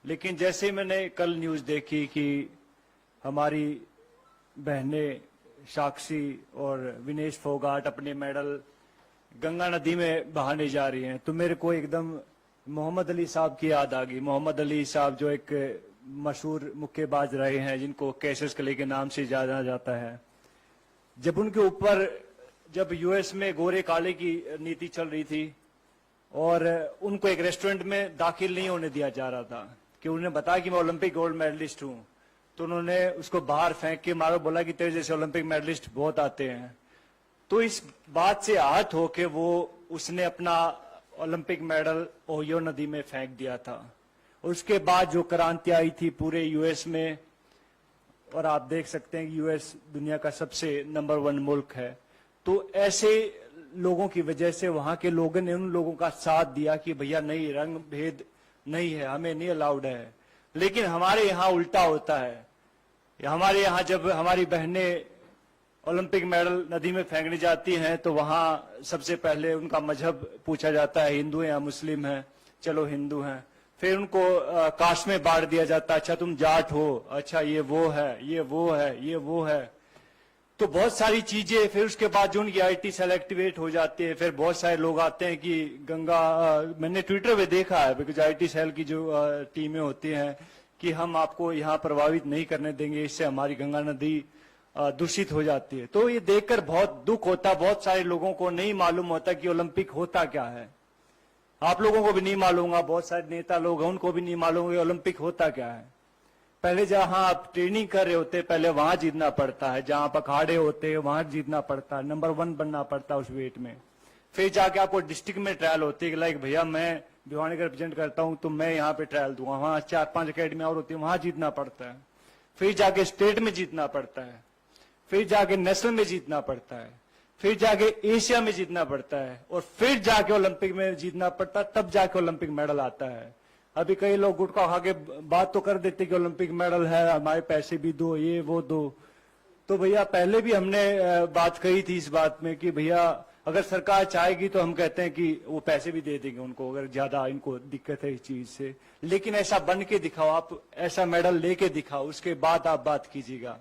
लेकिन जैसे मैंने कल न्यूज देखी कि हमारी बहनें साक्षी और विनेश फोगाट अपने मेडल गंगा नदी में बहाने जा रही हैं, तो मेरे को एकदम मोहम्मद अली साहब की याद आ गई। मोहम्मद अली साहब जो एक मशहूर मुक्केबाज रहे हैं, जिनको कैसिस क्ले के नाम से जाना जाता है। जब उनके ऊपर जब यूएस में गोरे काले की नीति चल रही थी और उनको एक रेस्टोरेंट में दाखिल नहीं होने दिया जा रहा था कि उन्हें बताया कि मैं ओलंपिक गोल्ड मेडलिस्ट हूं, तो उन्होंने उसको बाहर फेंक के मारो, बोला कि तेरे जैसे ओलंपिक मेडलिस्ट बहुत आते हैं। तो इस बात से आहत होके वो उसने अपना ओलंपिक मेडल ओहियो नदी में फेंक दिया था। उसके बाद जो क्रांति आई थी पूरे यूएस में, और आप देख सकते हैं कि यूएस दुनिया का सबसे नंबर 1 मुल्क है, तो ऐसे लोगों की वजह से वहां के लोगों ने उन लोगों का साथ दिया कि भैया नहीं, रंग भेद नहीं है, हमें नहीं अलाउड है। लेकिन हमारे यहाँ उल्टा होता है। हमारे यहाँ जब हमारी बहनें ओलंपिक मेडल नदी में फेंकने जाती हैं तो वहां सबसे पहले उनका मजहब पूछा जाता है, हिंदू है या मुस्लिम है। चलो हिंदू हैं। फिर उनको कास्ट में बांट दिया जाता है, अच्छा तुम जाट हो, अच्छा ये वो है, ये वो है, ये वो है। तो बहुत सारी चीजें। फिर उसके बाद जो उनकी आईटी सेल एक्टिवेट हो जाती है, फिर बहुत सारे लोग आते हैं कि गंगा, मैंने ट्विटर पे देखा है, बिकॉज आईटी सेल की जो टीमें होती हैं कि हम आपको यहाँ प्रभावित नहीं करने देंगे, इससे हमारी गंगा नदी दूषित हो जाती है। तो ये देखकर बहुत दुख होता। बहुत सारे लोगों को नहीं मालूम होता कि ओलंपिक होता क्या है। आप लोगों को भी नहीं मालूम होगा, बहुत सारे नेता लोग हैं उनको भी नहीं मालूम कि ओलंपिक होता क्या है। पहले जहां आप ट्रेनिंग कर रहे होते, पहले वहां जीतना पड़ता है, जहां आप अखाड़े होते हैं वहां जीतना पड़ता है, नंबर 1 बनना पड़ता है उस वेट में। फिर जाके आपको डिस्ट्रिक्ट में ट्रायल होती है, लाइक भैया मैं भिवानी का रिप्रेजेंट करता हूं तो मैं यहाँ पे ट्रायल दूंगा, वहां 4-5 अकेडमी और होती है, वहां जीतना पड़ता है। फिर जाके स्टेट में जीतना पड़ता है, फिर जाके नेशनल में जीतना पड़ता है, फिर जाके एशिया में जीतना पड़ता है, और फिर जाके ओलंपिक में जीतना पड़ता है, तब जाके ओलंपिक मेडल आता है। अभी कई लोग गुटखा खा के बात तो कर देते कि ओलंपिक मेडल है, हमारे पैसे भी दो, ये वो दो। तो भैया पहले भी हमने बात कही थी इस बात में कि भैया अगर सरकार चाहेगी तो हम कहते हैं कि वो पैसे भी दे देंगे उनको, अगर ज्यादा इनको दिक्कत है इस चीज से। लेकिन ऐसा बन के दिखाओ, आप ऐसा मेडल लेके दिखाओ, उसके बाद आप बात कीजिएगा।